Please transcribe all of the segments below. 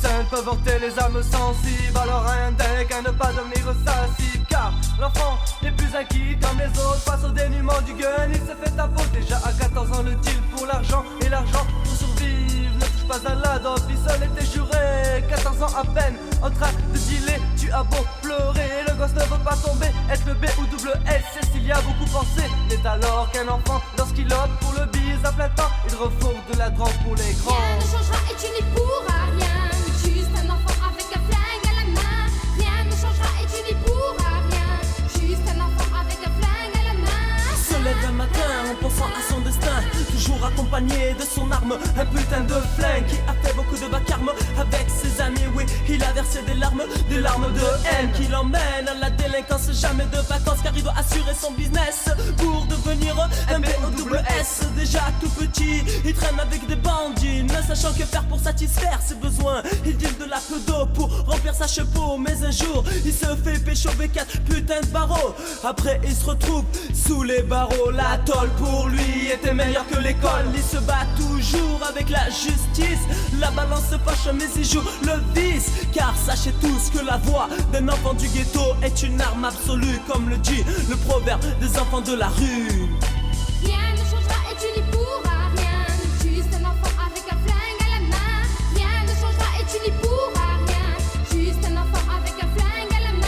Seuls peuvent hanter les âmes sensibles. Alors un deck à ne pas devenir sensible. Car l'enfant n'est plus acquis comme les autres. Face au dénuement du gun, il se fait ta peau. Déjà à 14 ans le deal pour l'argent. Et l'argent pour survivre ne touche pas à la dope. Il seul était juré, 14 ans à peine en train de dealer. Tu as beau pleurer, le gosse ne veut pas tomber. Être le B ou double S, c'est s'il y a beaucoup pensé. N'est alors qu'un enfant lorsqu'il opte pour le bise à plein temps. Il refourgue de la drogue pour les grands. Rien ne changera et tu n'y pourras rien. Juste un enfant avec un flingue à la main. Rien ne changera et tu n'y pourras rien. Juste un enfant avec un flingue à la main. Se lève un matin en pensant à son destin, toujours accompagné de son arme, un putain de flingue qui a fait beaucoup de vacarme avec ses amis. Oui, il a versé des larmes de haine qui l'emmène à la délinquance. Jamais de vacances car il doit assurer son business pour devenir un B.O.S. Déjà tout petit, il traîne avec des bandits, ne sachant que faire pour satisfaire ses besoins. Il deal de la d'eau pour remplir sa chepeau, mais un jour il se fait pécho avec 4 putains de barreaux. Après il se retrouve sous les barreaux. La tôle pour lui était meilleure que l'école. Il se bat toujours avec la justice. La balance se penche mais il joue le vice. Car sachez tous que la voix d'un enfant du ghetto est une arme absolue, comme le dit le proverbe des enfants de la rue. Rien ne changera et tu n'y pourras rien. Juste un enfant avec un flingue à la main. Rien ne changera et tu n'y pourras rien. Juste un enfant avec un flingue à la main.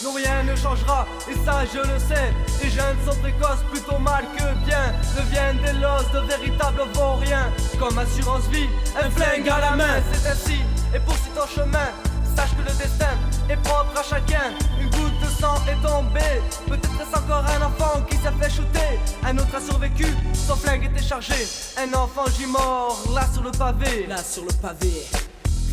Non, rien ne changera, et ça je le sais. Les jeunes sont précoces, plutôt mal que bien. Deviennent des losses de véritables vauriens. Comme assurance vie, un flingue à la main. C'est ainsi, et poursuis ton chemin. Sache que le destin est propre à chacun. Une goutte de sang est tombée. Peut-être est-ce encore un enfant qui s'est fait shooter. Un autre a survécu, son flingue était chargé. Un enfant gît mort, là sur le pavé. Là sur le pavé.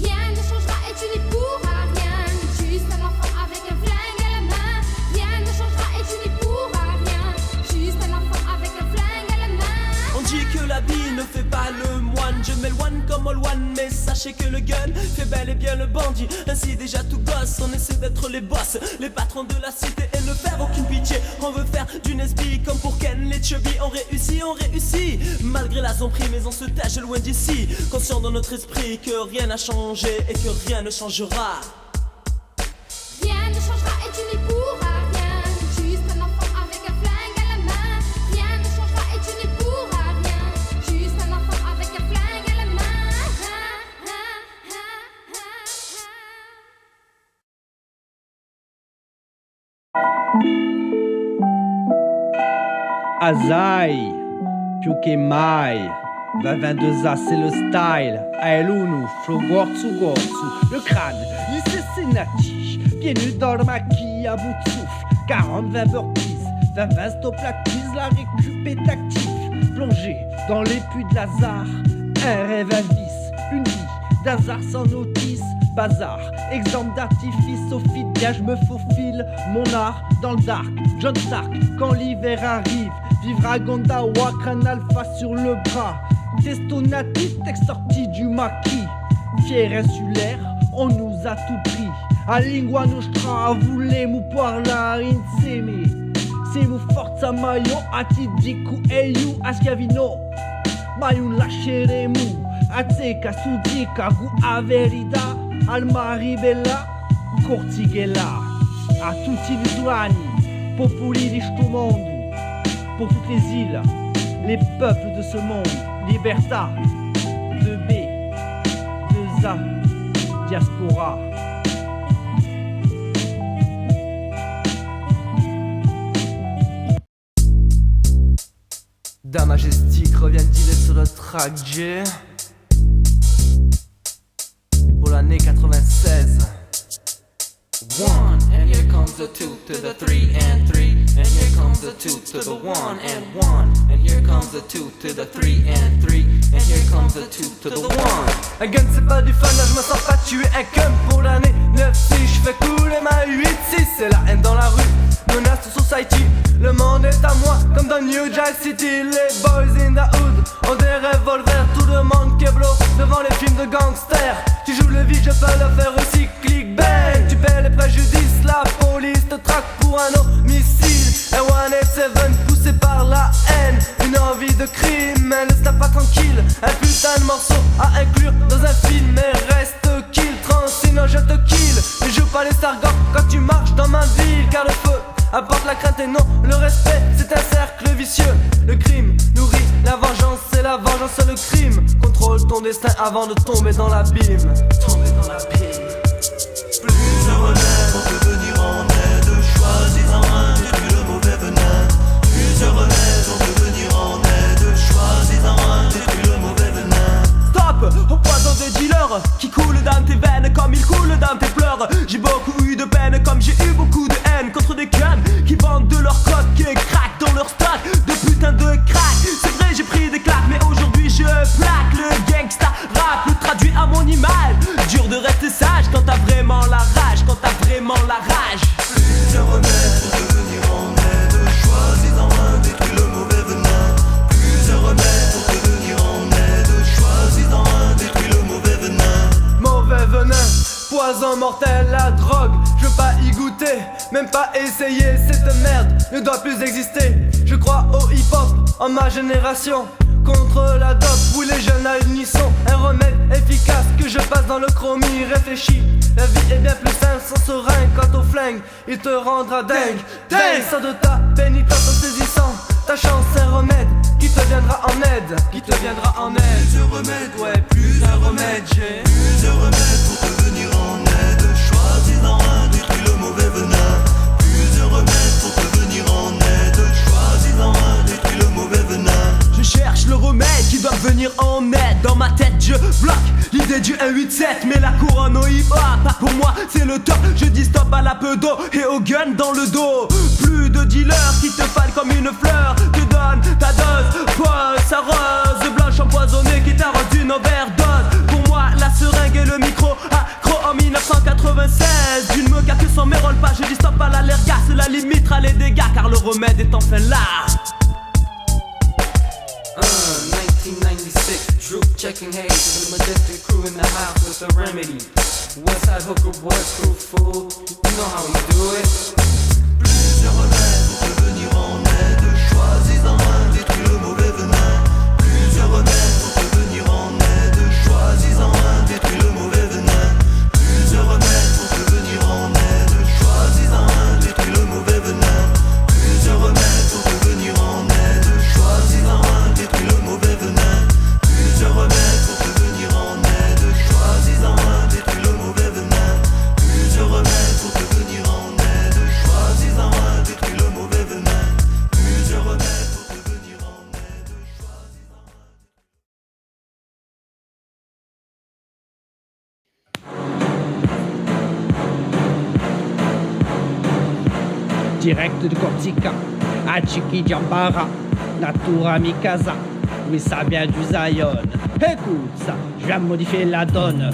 Rien ne changera et tu n'y pourras rien. Juste un enfant avec un flingue à la main. Rien ne changera et tu n'y pourras rien. Juste un enfant avec un flingue à la main. On dit que la vie ne fait pas le moine. Je m'éloigne comme all one, mais sachez que le gun fait bel et bien le bandit. Ainsi déjà tout gosse, on essaie d'être les boss, les patrons de la cité et ne faire aucune pitié. On veut faire du Nesby comme pour Ken, les chubby. On réussit, malgré la zombie, mais on se tâche loin d'ici. Conscient dans notre esprit que rien n'a changé et que rien ne changera. Rien ne changera et tu n'y pourras rien. Juste un enfant avec un flingue à la main. Rien ne changera et tu n'y pourras rien. Juste un enfant avec un flingue à la main. Azai, più che mai, 22A c'est le style. Aelunu, flow gorzu, le crâne, lycée sénatige. Bienvenue dans le maquis à bout de souffle. 40-20 burpees, 20-20 stop l'acquise, la récup est active. Plongé dans les puits de Lazare, un rêve à vice, une vie d'hasard sans notice. Bazar, exemple d'artifice, au fit bien je me faufile. Mon art dans le dark, John Stark, quand l'hiver arrive. Vivre à Gondawa, crâne alpha sur le bras. Testo natif, texte sorti du maquis. Fier insulaire, on nous a tout pris. A lingua nostra, voulemu parlare insieme. Siamo forza maio, a ti dico e io a schiavino. Ma non lasceremo, a zecca su zecca, gu a verità. Al maribella, cortighella. A tutti gli usuani, popoli di sto mondo. Pour toutes les îles, les peuples de ce monde. Libertà, 2B, 2A, diaspora. D'un majestique revient dealer sur le track J. Pour l'année 96. 1 and here comes the 2 to the 3 and 3 and here comes the 2 to the 1 and 1 and here comes the 2 to the 3 and 3 and here comes the 2 to the 1. Un gun c'est pas du fun, là je me sens pas tuer. Un gun pour l'année 9-6, je fais couler ma 8-6. C'est la haine dans la rue, menace to society. Le monde est à moi comme dans New Jack City. Les boys in the hood ont des revolvers. Tout le monde keblo devant les films de gangsters. Tu joues le vide, je peux le faire aussi. Click bang, tu paies les préjudices. La police te traque pour un homicide. Un 187 poussé par la haine. Une envie de crime, elle ne laisse pas tranquille. Un putain de morceau à un tu marches dans ma ville, car le feu apporte la crainte et non le respect. C'est un cercle vicieux. Le crime nourrit la vengeance et la vengeance le crime. Contrôle ton destin avant de tomber dans l'abîme. Tomber dans l'abîme. Plusieurs remèdes pour te venir en aide. Choisis-en un, détruis le mauvais venin. Plusieurs remèdes pour te venir en aide. Choisis-en un, détruis le mauvais venin. Stop au poison des dealers qui coule dans tes veines comme il coule dans tes pleurs. J'ai beaucoup eu de peine comme j'ai eu beaucoup de haine contre des cannes qui vendent de leur coke et craquent dans leur stock de putain de crack. C'est vrai j'ai pris des claques mais aujourd'hui je plaque le gangsta rap, le traduit à mon image. Dur de rester sage quand t'as vraiment la rage, quand t'as vraiment la rage. Plusieurs remèdes pour te venir en aide. Choisis-en un, détruis le mauvais venin. Plusieurs remèdes pour te venir en aide. Choisis-en un, détruis le mauvais venin. Mauvais venin, poison mortel, la drogue. Je veux pas y goûter, même pas essayer. Cette merde ne doit plus exister. Je crois au hip-hop en ma génération. Contre la dope, où les jeunes à l'unisson. Un remède efficace que je passe dans le chromie. Réfléchis, la vie est bien plus simple sans seringue. Quant au flingue, il te rendra dingue. Sors de ta pénitence en saisissant ta chance, un remède qui te viendra en aide. Qui te viendra en aide. Plusieurs remèdes, Ouais, plusieurs remèdes, j'ai plusieurs remèdes pour te venir en aide. Choisis-en un, détruis le mauvais venin. Plusieurs remèdes pour te venir en aide. Choisis-en un, détruis le mauvais venin. Je cherche le remède qui doit venir en aide. Dans ma tête je bloque l'idée du 187. Mais la couronne au hip-hop, pas pour moi c'est le top. Je dis stop à la pedo et au gun dans le dos. Plus de dealers qui te fanent comme une fleur. Te donne ta dose, pose sa rose blanche empoisonnée qui t'arrose d'une overdose. Pour moi la seringue et le micro accro en 1996. D'une me que sans mes rôles pas. Je dis stop à l'allergas, la limite à les dégâts. Car le remède est enfin là. 1996, Droop checking haze with the majestic crew in the house with the remedy. Westside hooker boy crew full, you know how we do it. Plusieurs remèdes pour te venir en aide. Choisis-en un, détruis le mauvais venin. Plusieurs remèdes pour te venir en aide. Choisis-en un, détruis le mauvais venin. Plusieurs remèdes pour te venir en aide. Choisis-en un, détruis le mauvais venin. Plusieurs remèdes pour te venir en aide. Choisis-en un, détruis le mauvais venin. Plusieurs remèdes pour te venir en aide. Choisis-en un, détruis le mauvais venin. Plusieurs remèdes pour te venir en aide. Choisis-en un, détruis le mauvais venin. Plusieurs remèdes pour te venir en aide. Choisis-en un. Direct de Corsica, à Chiqui Djambara, Natura Mikasa. Oui, ça vient du Zion. Écoute ça, je viens modifier la donne.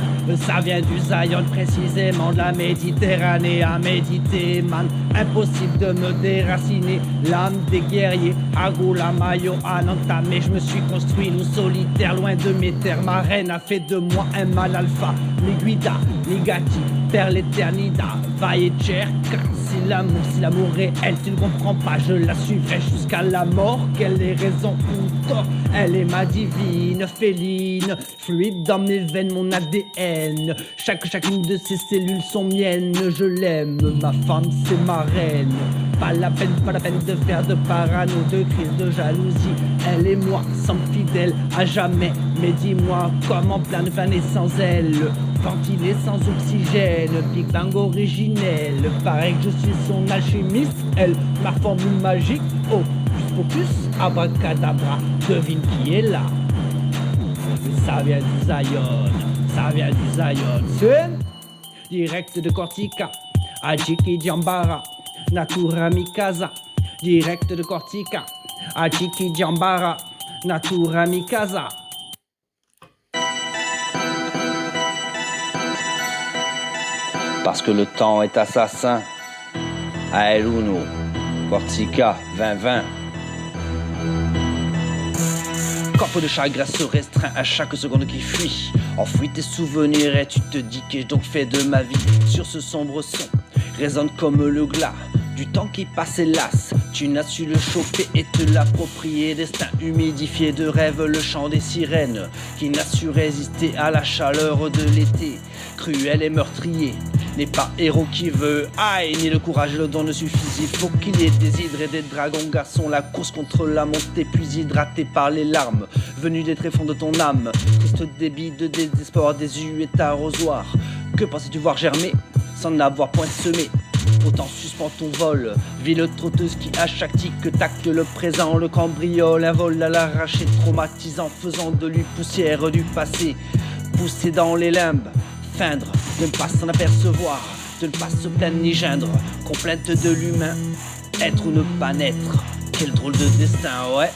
Ça vient du Zion, précisément de la Méditerranée. À méditer, man, impossible de me déraciner. L'âme des guerriers, Agula Mayo, Ananta. Mais je me suis construit, nous solitaires, loin de mes terres. Ma reine a fait de moi un mal alpha. Mi guida, mi gatti, per l'éternida. Va et cerca, si l'amour réel, tu ne comprends pas, je la suivrai jusqu'à la mort. Quelle est raison ou tort? Elle est ma divine féline, fluide dans mes veines, mon ADN. Chacune de ses cellules sont miennes. Je l'aime, ma femme c'est ma reine. Pas la peine de faire de parano, de crise, de jalousie. Elle et moi sommes fidèles à jamais. Mais dis-moi comment planer sans elle. Ventiler sans oxygène, Big Bang originel. Pareil que je suis son alchimiste, elle, ma formule magique. Oh, focus, abracadabra, devine qui est là. Ça vient du Zion, ça vient du Zion. C'est direct de Corsica, à Chiqui Djambara, Natura Mikasa. Direct de Corsica, à Chiqui Djambara, Natura Mikasa. Parce que le temps est assassin. À El Uno, Corsica 2020. Corps de chagrin se restreint à chaque seconde qui fuit. Enfuis tes souvenirs et tu te dis qu'ai-je donc fait de ma vie. Sur ce sombre son, résonne comme le glas du temps qui passe hélas. Tu n'as su le chauffer et te l'approprier. Destin humidifié de rêve, le chant des sirènes qui n'a su résister à la chaleur de l'été. Cruel et meurtrier, n'est pas héros qui veut. Aïe, ni le courage et le don ne suffisent. Il faut qu'il y ait des hydres et des dragons, garçon. La course contre la montée, puis hydraté par les larmes venues des tréfonds de ton âme. Triste débit de désespoir, désu et arrosoir. Que pensais-tu voir germer sans n'avoir point semé? Autant suspends ton vol, ville trotteuse qui à chaque tic tacte le présent, le cambriole, un vol à l'arraché, traumatisant, faisant de lui poussière du passé, pousser dans les limbes, feindre, de ne pas s'en apercevoir, de ne pas se plaindre ni geindre, complainte de l'humain, être ou ne pas naître, quel drôle de destin, ouais.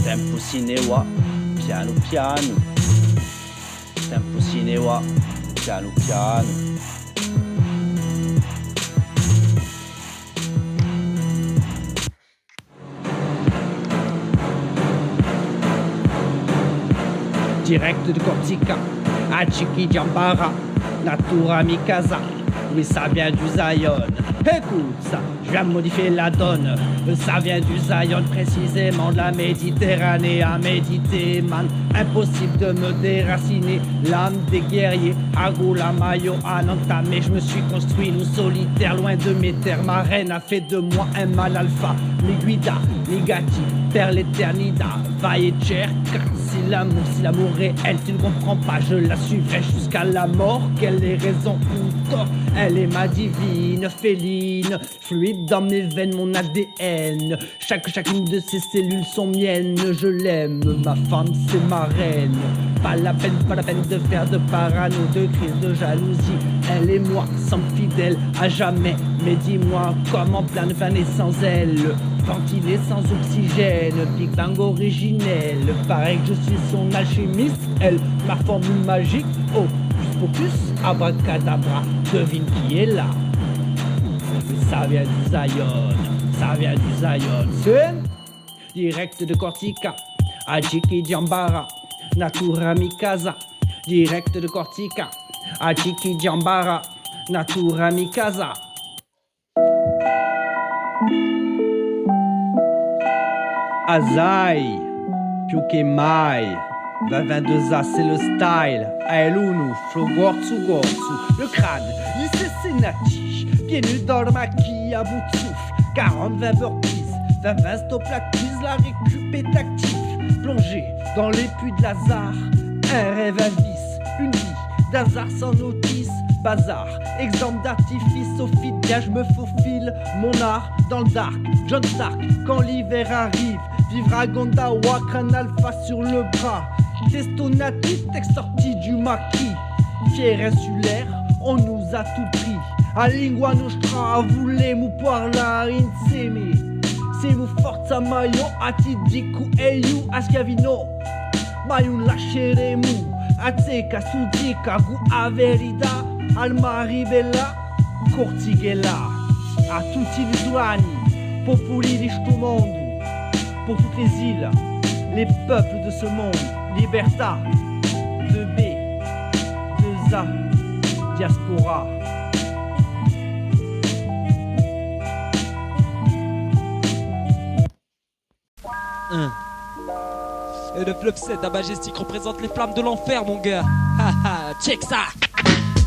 Tempo cinéwa, piano piano, tempo cinéwa, piano piano. Direct de Corsica, à Chiquijambara, Natura Mikasa, oui ça vient du Zion. Écoute ça, je viens de modifier la donne. Ça vient du Zion, précisément de la Méditerranée. À méditer, man, impossible de me déraciner. L'âme des guerriers, Agula Mayo, Ananta. Mais je me suis construit, nous solitaires, loin de mes terres. Ma reine a fait de moi un mal alpha. Miguida, Nigati, Père l'éternida, va et cher. Car si l'amour réel, tu ne comprends pas, je la suivrai jusqu'à la mort. Quelle est raison ou tort, elle est ma divine féline, fluide dans mes veines, mon ADN. Chacune de ses cellules sont miennes. Je l'aime, ma femme c'est ma reine. Pas la peine de faire de parano, de crise, de jalousie. Elle et moi sommes fidèles à jamais. Mais dis-moi comment planer sans elle, ventiler sans oxygène. Big Bang originel, pareil que je suis son alchimiste. Elle, ma formule magique, oh, focus, abracadabra, devine qui est là. Ça vient du Zion, ça vient du Zion. C'est direct de Corsica, à Chiquijambara, Natura Mikasa. Direct de Corsica, à Chiquijambara, Natura Mikasa. Azai, più che mai, va 22A c'est le style. Aelunu, Flogortsu Gortsu, le crâne, il s'essénatige, pieds nus dans le maquis à bout de souffle. 40-20 burpees, 20 stop la quiz, la récup est active. Plongé dans les puits de Lazare, un rêve à vice, une vie d'hasard sans notice. Bazar, exemple d'artifice, au fil bien je me faufile. Mon art dans le dark, John Stark, quand l'hiver arrive. Vivre à Gondawa, crâne alpha sur le bras. Testo natif, texte sorti du maquis. Fier insulaire, on nous a tout pris. A lingua nostra, voulez-vous parler insieme. Siamo forza maio, a ti dico e io a schiavino. Ma non lasceremo, a zecca su zecca, gu a verità. Alma ribella, Cortighella. A tutti gli usuani, popoli di sto mondo. Pour toutes les îles, les peuples de ce monde. Libertà, 2B, 2A, diaspora. Et le fleuve 7 à Majestic représente les flammes de l'enfer, mon gars. Haha, check ça.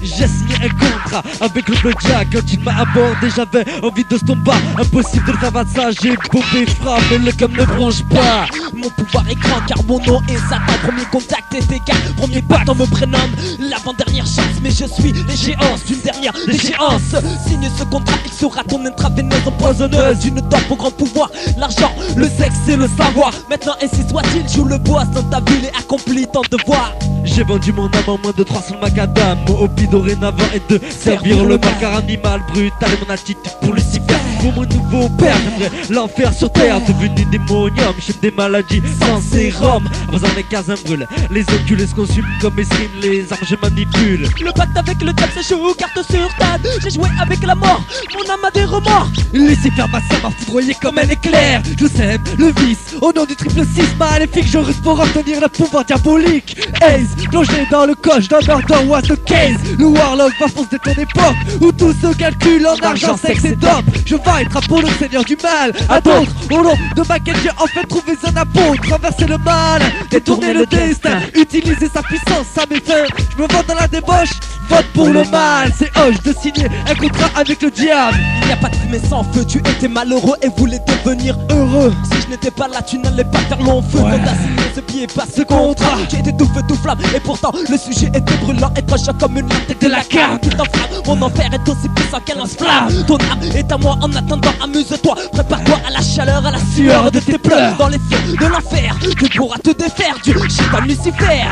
J'ai signé un contrat avec le Blood Jack. Quand il m'a abordé j'avais envie de stomper. Impossible de le faire ça, j'ai bombé, frappé, le com ne bronche pas. Mon pouvoir est grand car mon nom est Satan. Premier contact est égal, premier pacte on me prénomme l'avant-dernière chance. Mais je suis l'échéance d'une dernière échéance. Signe ce contrat, il sera ton intraveineuse empoisonneuse. Une dope au grand pouvoir, l'argent, le sexe et le savoir. Maintenant ainsi soit-il, joue le boss dans ta ville et accomplis ton devoir. J'ai vendu mon âme en moins de 300 macadam. Mon hobby dorénavant est de servir le mal. Car animal brutal est mon attitude pour Lucifer. Pour mon nouveau père, j'aimerais l'enfer sur terre. Devenu démonium, chef des maladies sans sérum. En faisant les cases brûlent, les ocules se consument comme escrime. Les armes je manipule. Le pacte avec le diable se joue carte sur table. J'ai joué avec la mort, mon âme a des remords. Lucifer ma sœur m'a foudroyé comme un éclair. Je sème le vice au nom du triple 6 maléfique. Je ruse pour obtenir le pouvoir diabolique. Ace, plongé dans le coche d'un murder was the case. Le warlock va foncer de ton époque où tout se calcule en argent, sexe et dope. Je vais être pour le seigneur du mal. À d'autres, au long de ma quête j'ai enfin trouvé un apôtre. Traverser le mal, détourner le destin, utiliser sa puissance à mes fins. Je me vends dans la débauche, vote pour le mal. C'est hoche de signer un contrat avec le diable. Il n'y a pas de fumée sans feu, tu étais malheureux et voulais devenir Heureux. Si je n'étais pas là, tu n'allais pas faire long feu. Ouais. Quand t'as signé ce billet, pas ce Ce contrat. contrat. Tu étais tout feu, tout flamme, et pourtant le sujet était brûlant et trop chaud comme une lame. T'étais la carte qui t'enflamme. Mon enfer est aussi puissant qu'un lance-flamme. Ton âme est à moi, en attendant, amuse-toi. Prépare-toi à la chaleur, à la sueur de tes pleurs. Dans les feux de l'enfer, tu pourras te défaire du shaitan Lucifer.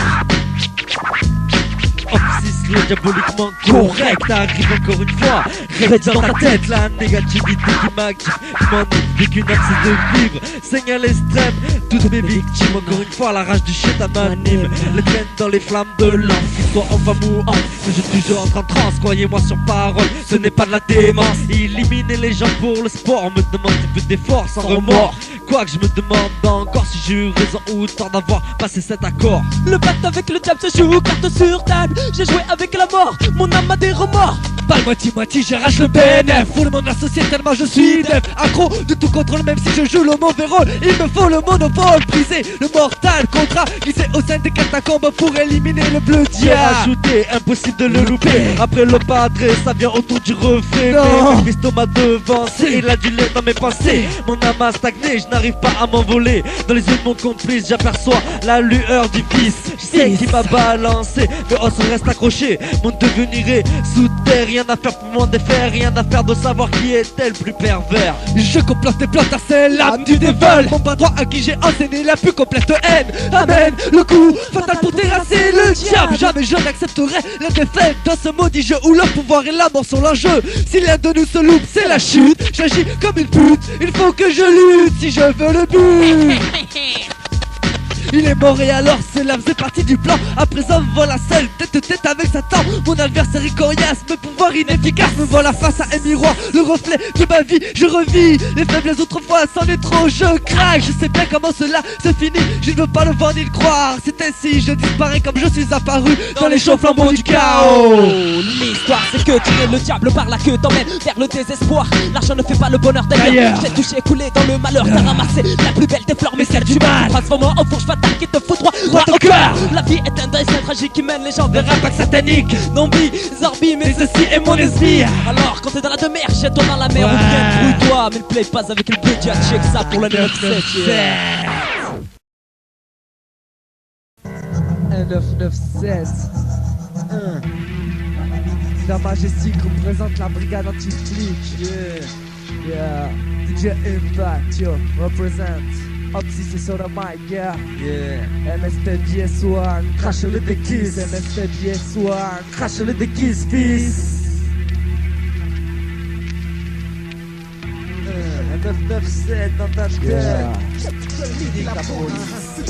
Oxys, le diaboliquement correct arrive encore une fois. Répète dans ta tête la négativité qui m'active. Je m'en ai qu'une absence de vivre. Saigne à l'extrême, toutes mes victimes. Encore une fois, la rage du shit m'anime. Les traîne dans les flammes de l'enfer. Soit en femme ou en je suis toujours en transe, croyez-moi sur parole. Ce n'est pas de la démence. Éliminer les gens pour le sport. On me demande un peu d'effort sans remords. Quoique je me demande encore si j'ai eu raison ou tort d'avoir passé cet accord. Le pacte avec le diable se joue carte sur table. J'ai joué avec la mort, mon âme a des remords. Pas le moitié-moitié, j'arrache le BNF. Pour le monde associé tellement je suis def. Accro de tout contrôle même si je joue le mauvais rôle. Il me faut le monopole, briser le mortal contrat. Glisser au sein des catacombes pour éliminer le bleu diable. Rajouté, impossible de le louper. Après le padré, ça vient autour du reflet. Non. Mais Mephisto m'a devancé, il a du lait dans mes pensées. Mon âme a stagné, je n'arrive pas à m'envoler. Dans les yeux de mon complice, j'aperçois la lueur du vice. Je sais qui m'a balancé, mais on se reste accroché. Mon devenir est sous terre, rien à faire pour m'en défaire. Rien à faire de savoir qui est-elle plus pervers. Je complote tes plantes à celle l'âme du dévol. Mon bras droit à qui j'ai enseigné la plus complète haine. Amen, le coup fatal pour terrasser le diable. Jamais je n'accepterai la défaite dans ce maudit jeu où le pouvoir et la mort sont l'enjeu. Si l'un de nous se loupe, c'est la chute. J'agis comme une pute, il faut que je lutte si je veux le but. Il est mort et alors cela faisait partie du plan. À présent voilà seul, tête avec Satan. Mon adversaire est coriace, mes pouvoirs inefficaces. Me voilà face à un miroir, le reflet de ma vie. Je revis les faiblesses autrefois, c'en est trop, je craque. Je sais bien comment cela se finit, je ne veux pas le voir ni le croire. C'est ainsi, je disparais comme je suis apparu dans les chauds flambeaux du chaos. L'histoire c'est que tu es le diable par la queue t'emmène vers le désespoir. L'argent ne fait pas le bonheur d'ailleurs. D'ailleurs. J'ai touché, coulé dans le malheur. T'as ramassé la plus belle des fleurs mais celle du mal. Transforme-moi en fourche fatale qui te fout droit au cœur. La vie est un destin tragique qui mène les gens vers un pacte satanique. Nombi, Zorbi, mais ceci est mon esprit. Alors quand t'es dans la demeure, jette-toi dans la mer ou bien brouille-toi. Mais le play passe avec le budget, check ça pour le 997. 1996. La Majestic représente la brigade anti-flic. Yeah. DJ Impact, yo, represent. Opsi c'est sur le mic, yeah. MSP BS1, crache le déguise. MSP BS1, crache le déguise, fils. 997 dans ta tête. Je nique la police.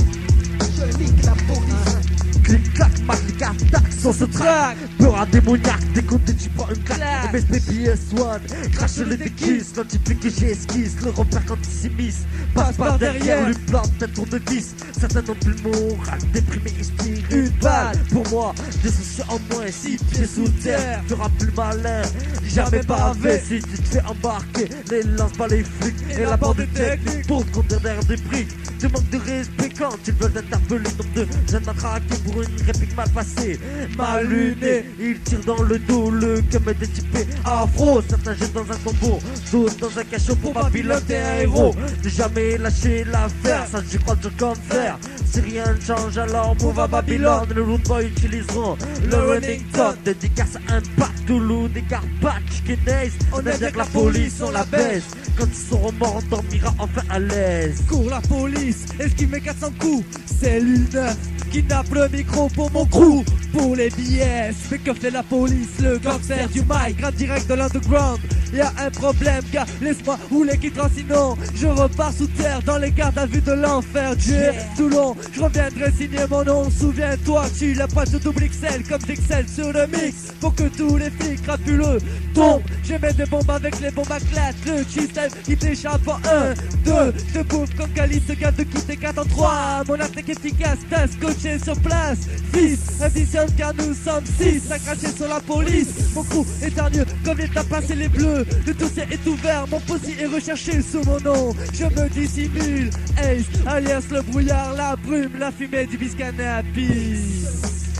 Je nique la police. Clic-clac, mac, attaque, sans se traque. Peur à démoniaque, dès qu'on te tu prends une claque. MSP BS1, crache le déguise. L'antiplique que j'esquisse, le repère quand il s'immisce. Passe par derrière, lui plante un tour de vis. Certains n'ont plus le moral, déprimé, inspire une balle. Pour moi, des soucis en moins, 6 pieds sous terre. Tu auras plus malin, jamais bavé. Si tu te fais embarquer, les lance-balles, les flics et la bande technique pour te conduire derrière des briques. Tu manques de respect quand ils veulent interpeller. Nombre de jeunes matraqués pour une réplique mal passée. Mal luné, ils tirent dans le dos, le cum est détypé afro. Certains jettent dans un tombeau, d'autres dans un cachot. Pour Babylone t'es un héros, ne jamais lâcher l'affaire. Ça je crois dur comme fer. Si rien ne change alors move à Babylone. Les root boys utiliseront le Remington. Dédicace à Impact, Toulouse, des Carpathes, Kenneth. On aime bien que la police on la baisse. Quand ils seront morts on dormira enfin à l'aise. Cours la police, esquive mes 400 coups. Cellule 9, kidnappe le micro pour mon crew. Pour les billets, mais que fait la police? Le gangster du mic, grave direct de l'underground. Y'a un problème gars, laisse-moi rouler qui trace, sinon je repars sous terre dans les gardes à vue de l'enfer. Dieu, Toulon, je reviendrai signer mon nom. Souviens-toi, tu la poche de double XL comme Dixel sur le mix. Pour que tous les flics crapuleux tombent, je mets des bombes avec les bombes à classe. Le G-Style qui t'échappe en 1, 2, je bouffe comme Calice, ce gars de quitter 4 en 3. Mon attaque efficace, t'as scotché sur place. Fils, additionne car nous sommes 6 à cracher sur la police. Mon crew est hargneux comme les tapasses et les bleus. Le dossier est ouvert, mon posi est recherché sous mon nom. Je me dissimule, Ace, alias le brouillard, la brume, la fumée du biscannabis.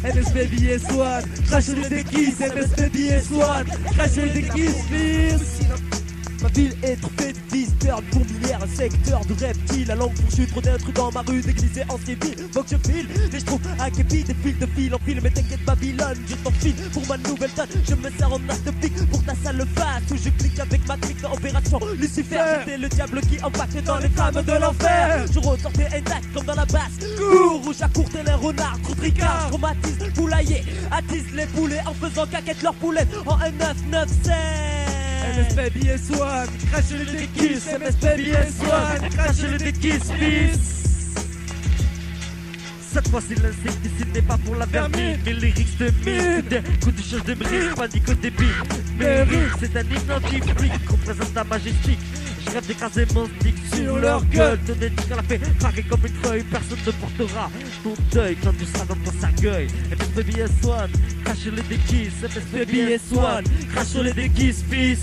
MS Baby et Swan, crash les déguises, MS Baby et Swan, crash les déguises, please. Ma ville est trop faite de visiteurs, de fourmilières, un secteur de reptiles. La langue fourchue, trop d'intrus dans ma rue, déguisé en civil. Faut que je file, et je trouve un képi, des fils de fil en fil. Mais t'inquiète Babylone, je t'enfile pour ma nouvelle date. Je me sers en as de pique pour ta sale face. Où je clique avec ma clique dans Opération Lucifer. J'étais le diable qui embarquait dans les flammes de l'enfer. Je ressortais intact comme dans la basse cour où j'accourtais les renards, trop tricard. Traumatise le poulailler, attise les poulets en faisant caquette leurs poulettes en 1997. MS Baby et Swan, crash les déguises, MS Baby et Swan, crash les déguises, peace. Cette fois-ci l'insecticide n'est pas pour la vermine. Mes lyrics de mine, des coups de charge de brise, panique au débit. Mes rimes, c'est un hymne anti-flic, représente la majestique. Je rêve d'écraser mon stick sur leur gueule. Donner du la paix, craquer comme une feuille. Personne ne portera ton deuil quand tu seras dans ton cercueil. MS Baby et Swan, crash les déguises, MS Baby et Swan, crash les déguises, peace.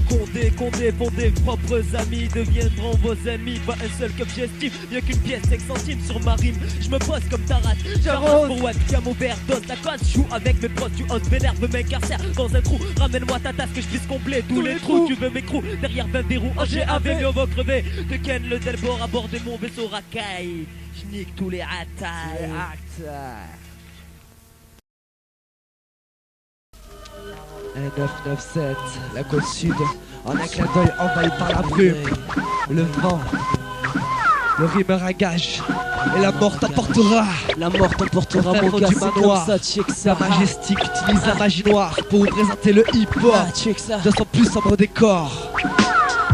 Condé, fondez, propres amis deviendront vos ennemis. Pas un seul qu'objectif, mieux qu'une pièce 5 centimes sur ma rime. Je me pose comme Tarat, j'arrose pour webcam overdose. La cause, joue avec mes potes, tu oses vénère, me m'incarcère dans un trou. Ramène-moi ta tasse que je puisse combler tous les trous. Tu veux m'écrou, derrière 20 verrous, en GAV, mais on va crever. De Ken le Delbord à bord de mon vaisseau racaille. Je nique tous les rattailles. Un 997, la côte sud, en un clin d'œil envahi par la brume. Le vent, le rimeur à gage, et la mort t'emportera. La mort t'emportera mon gars, du c'est manoir. comme ça, check ça. La majestique utilise la magie noire pour vous présenter le hip-hop Check ça. de son plus sombre décor.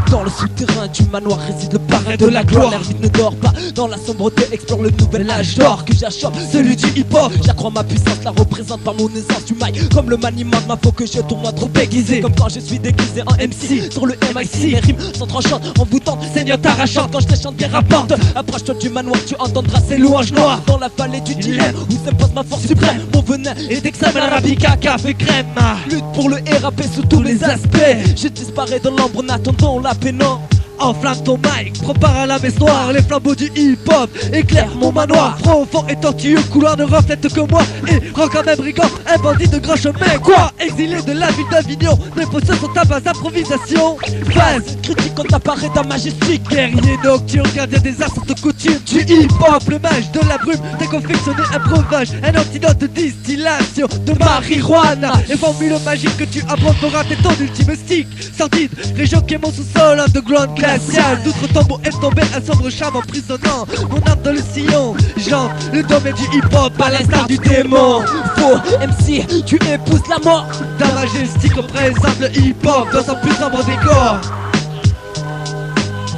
Dans le souterrain du manoir réside le parrain de la gloire. L'ermite ne dort pas, dans la sombreté explore le nouvel âge d'or que j'achoppe, celui du hip-hop. J'accrois ma puissance, la représente par mon aisance du mic. Comme le maniement de ma faut que je tourne trop déguisé. Comme quand je suis déguisé en MC sur le MIC. Les rimes sont tranchantes, envoûtantes, seigneur t'arrachantes. Quand je te chante bien rapporte, approche-toi du manoir, tu entendras ces louanges noires. Dans la vallée du dilemme, où s'impose ma force suprême. Mon venin est d'examen arabica, café crème. Lutte pour le RAP sous tous les aspects. Je disparais dans l'ombre en attendant la pénant. Enflamme ton mic, prépare à la messe noire. Les flambeaux du hip-hop éclairent mon manoir. Profond et tortueux, couloir ne reflète que moi. Et rend quand même brigand, un bandit de grand chemin. Quoi, exilé de la ville d'Avignon, mes possessions sont à base d'improvisation. Phase Critique quand apparaît ta majestique. guerrier nocturne, gardien des arts sont coutumes du hip-hop. Le mage de la brume, déconfectionné un breuvage, un antidote de distillation de marijuana. Les formules magiques que tu apprendras, t'es ton ultime stick. Sordide, région qui est mon sous-sol, underground glacial. D'autres tombeaux est tombé, un sombre charme emprisonnant mon âme dans le sillon. Genre, le domaine du hip-hop à l'instar du démon. Faux MC, tu épouses la mort. Ta majestique représente le hip-hop dans son plus sombre décor.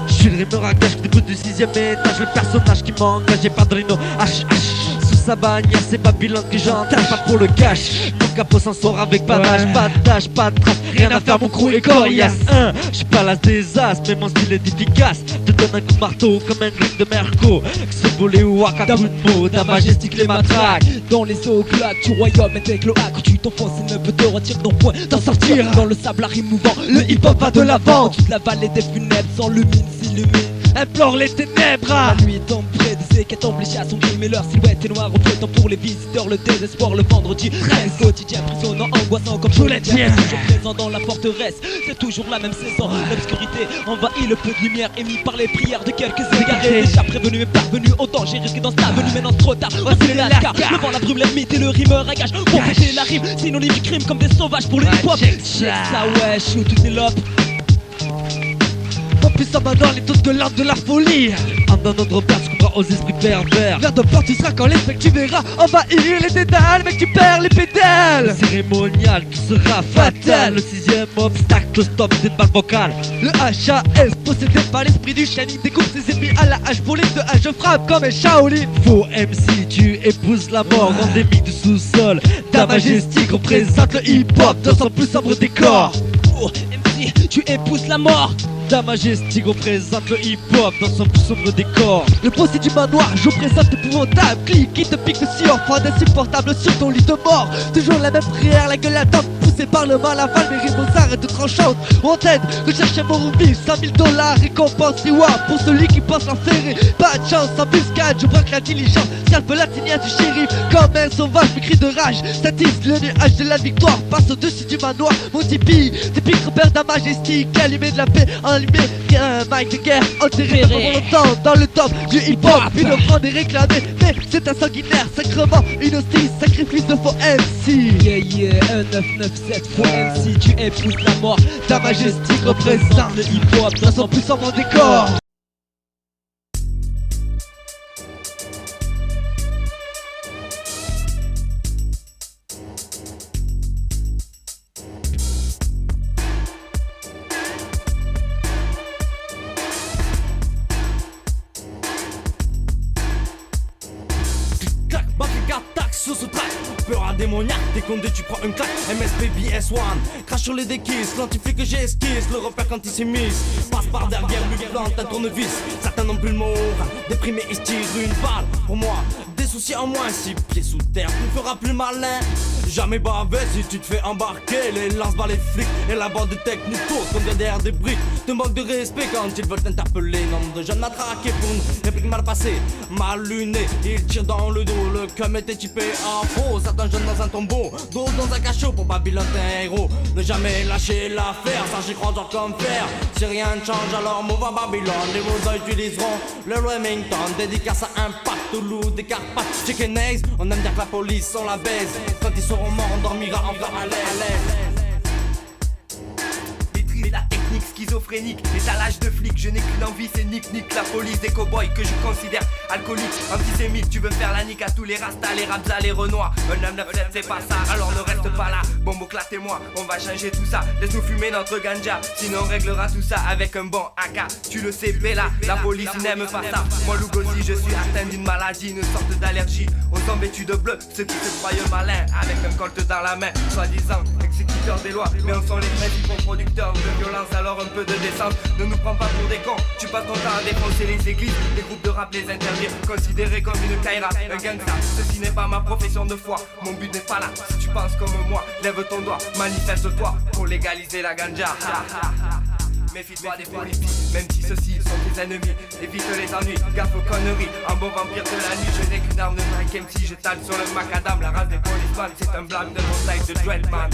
Je suis le rimeur à gage qui débute du 6ème étage. Le personnage qui m'engage, j'ai Padrino HH. Sous sa bannière, c'est Babylone que j'entends, pas pour le cash. Mon capot s'en sort avec panache, pas de tâche, pas de trace. Rien à faire, mon crew est coriace. Je suis pas l'as des as, mais mon style est efficace. Te donne un coup de marteau comme un green de Merco. Que ce volet ou à coup de mots, ta majestique les matraques. Dans les eaux claques du royaume avec le hack. Tu t'enfonces et ne peut te retirer ton point d'en sortir. Dans le sable à rime mouvant, le hip-hop va de l'avant. Toute la vallée des funèbres s'enlumine, s'illumine. Implore les ténèbres. La nuit tombe près des équates obligées à sombrer, mais leur silhouette est noire, reflétant pour les visiteurs le désespoir. Le vendredi reste quotidien, prisonnant, angoissant comme tous les tiens. Toujours présent dans la forteresse, c'est toujours la même saison. L'obscurité envahit, le peu de lumière émis par les prières de quelques égarés. Déjà prévenu et parvenu au danger risqué dans cette avenue. Maintenant trop tard, voici les lascars. Le vent, la brume, l'ermite et le rimeur à gage. Pour fêter la rime, synonyme du crime comme des sauvages pour les hip-hop. Check ça, ouais, shoot toutes les lopes. Mon puissant manoir, les taux de l'âme de la folie. En dans notre repère, tu comprends aux esprits pervers. Vers de peur, tu seras quand les mecs tu verras envahir les dédales, mec tu perds les pédales. Le cérémonial, tout sera fatal. Le 6ème obstacle, le stop des balles vocales. Le HAS, possédé par l'esprit du Shani, découpe ses ennemis à la hache volée de hache. Je frappe comme un Shaolin. Faux MC, tu épouses la mort, endémique du sous-sol. Ta majestique représente le hip-hop dans son plus sombre décor. Oh MC, tu épouses la mort. Ta Majestic représente le hip-hop dans son plus sombre décor. Le poste du manoir, je présente épouvantable. Clique qui te pique si enfant insupportable sur ton lit de mort. Toujours la même prière, la gueule à dents, poussée par le mal aval. Mes rimes aux arrêts de tranchantes. On t'aide, recherchez mon rubis, 100 000 $, récompense reward pour celui qui pense l'enferrer. Pas de chance, embuscade, je braque la diligence. Scalpe la tignasse du shérif, comme un sauvage, mes cris de rage. Statise le nuage de la victoire, passe au-dessus du manoir. Mon tipi, typique repère d'un majestique, allumé de la paix, allumé, un mic de guerre, enterré pendant longtemps dans le top du hip-hop. Une offrande est réclamée, mais c'est un sanguinaire sacrement, une hostie, sacrifice de faux MC. Yeah yeah, 1997 faux MC, tu épouses la mort. Ta Majestic représente le hip-hop dans son plus sombre décor. Sur ce track, peur à démoniaque, dès qu'on dit tu prends une claque. MSP BS1, crache sur les déquisses, l'antiflic que j'esquisse, le repère quand il s'immisce. Passe par derrière, lui plante un tournevis. Certains n'ont plus le mot, déprimé et se tirent une balle. Pour moi, des soucis en moins, 6 pieds sous terre, tu me feras plus malin. Jamais bavé si tu te fais embarquer. Les lance-balles, les flics et la bande de techniques tous comme derrière des briques. Te manque de respect quand ils veulent t'interpeller. Nombre de jeunes matraqués pour une réplique mal passée, mal lunée. Ils tirent dans le dos, le cum était typé en faux. Certains jeunes dans un tombeau, d'autres dans un cachot. Pour Babylone t'es un héros, ne jamais lâcher l'affaire. Ça j'y crois genre comme fer. Si rien ne change alors move à Babylone. Les mots utiliseront le Remington. Dédicace à Impact, Toulouse, des Carpates, Chicken Eggs. On aime dire que la police on la baise. Quand ils seront morts on dormira encore à l'aise. La technique schizophrénique, l'étalage de flics, je n'ai qu'une envie, c'est nique la police des cow-boys que je considère alcooliques, antisémites, tu veux faire la nique à tous les rastas, les rabzas, les renois. Un 997 c'est pas ça, alors ne reste pas là. Bombo clate-moi, on va changer tout ça. Laisse-nous fumer notre ganja, sinon on réglera tout ça avec un bon AK. Tu le sais Bella, la police n'aime pas ça. Moi Lugosi, je suis atteint d'une maladie, une sorte d'allergie aux hommes vêtus de bleu, ceux qui se croient malins, avec un colt dans la main, soi-disant exécuteurs des lois. Mais on sont les principaux producteurs de violence, alors un peu de décence, ne nous prends pas pour des cons. Tu passes ton temps à défoncer les églises, les groupes de rap les interdire, considérés comme une caïra, un gangsta. Ceci n'est pas ma profession de foi, mon but n'est pas là. Si tu penses comme moi, lève ton doigt, manifeste-toi pour légaliser la ganja. Méfie-toi des politiques, même si ceux-ci sont tes ennemis. Évite les ennuis, gaffe aux conneries. Un bon vampire de la nuit, je n'ai qu'une arme de Mike MC. Je table sur le macadam, la race des policeman. C'est un blâme de montagne de Dreadman.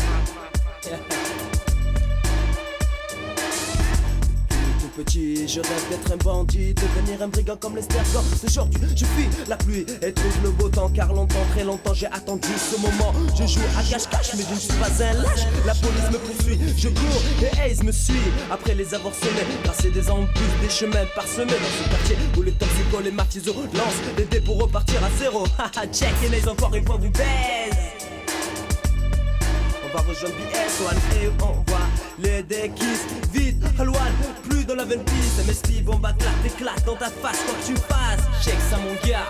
Petit, je rêve d'être un bandit, devenir un brigand comme Lester Gordon. Aujourd'hui, je fuis la pluie et trouve le beau temps, car longtemps, très longtemps, j'ai attendu ce moment. Je joue à cache-cache, mais je ne suis pas un lâche. La police me poursuit, je cours et Hayes me suit. Après les avoir semés, tracer des embûches, des chemins parsemés dans ce quartier où les toxicos, les martisos lancent les dés pour repartir à zéro. Haha, check et Hayes encore une fois vous baise. On va rejoindre BS1 et on voit les déquisses. Vite, Halouane, plus dans la 20 piste. Mais Steve, on va t'éclate dans ta face quand tu passes. Check ça mon gars.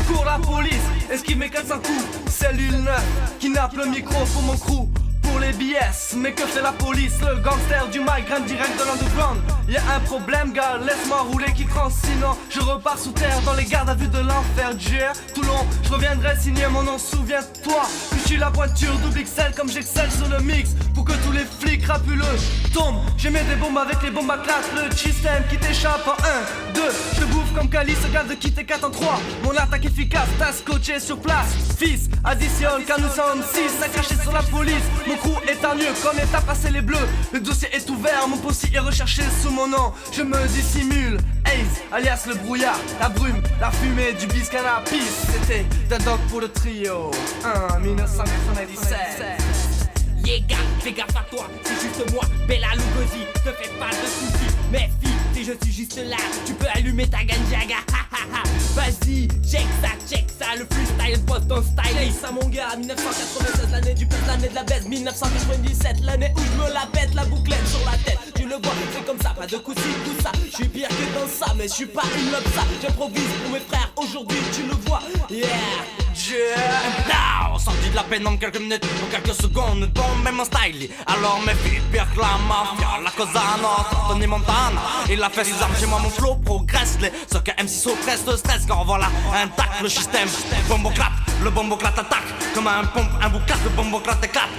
Cours la police, esquive mes 400 coups. Cellule 9, qui nappe le micro pour mon crew. Pour les BS, mais que fait la police? Le gangster du mic grimpe direct de l'underground. Y'a un problème gars, laisse-moi rouler qui crance. Sinon je repars sous terre dans les gardes à vue de l'enfer. Jer, Toulon, je reviendrai signer mon nom. Souviens-toi que je suis la pointure double XL comme j'excelle sur le mix. Pour que tous les flics rapuleux tombent. J'ai mis des bombes avec les bombes à classe. Le système qui t'échappe en 1, 2. Je te bouffe comme Cali, ce gars de quitter 4 en 3. Mon attaque efficace, t'as scotché sur place. Fils, additionne car nous sommes 6 à cracher sur la police. Mon crew est un mieux, quand on est à passer les bleus. Le dossier est ouvert, mon possi est recherché sous mon nom. Je me dissimule, Hayes, alias le brouillard. La brume, la fumée du bis cannabis. C'était d'un dog pour le trio, 1997. Yeah gars, fais gaffe à toi, c'est juste moi, Bella Lugosi, te fais pas de soucis. Mais fille, si je suis juste là, tu peux allumer ta ganjaga. Vas-y, check ça, le freestyle boss ton style. Hey ça mon gars, 1996, l'année du peuple, l'année de la baisse. 1997, l'année où je me la pète, la bouclette sur la tête. Tu le vois, c'est comme ça, pas de coups tout ça. Je suis pire que dans ça, mais je suis pas une lobsa. J'improvise pour mes frères, aujourd'hui tu le vois. Yeah. Now, sorti de la peine en quelques minutes, en quelques secondes, bon même mon style. Alors mes filles, pire que la mafia, la cosa nostra, Tony Montana. Il a fait ses armes chez moi, mon flow progresse. Ce que M6 oppresse, te stress, car voilà, intact le système. Bomboclate, le bomboclate attaque. Comme un pompe, un bouclate, le bomboclate éclate.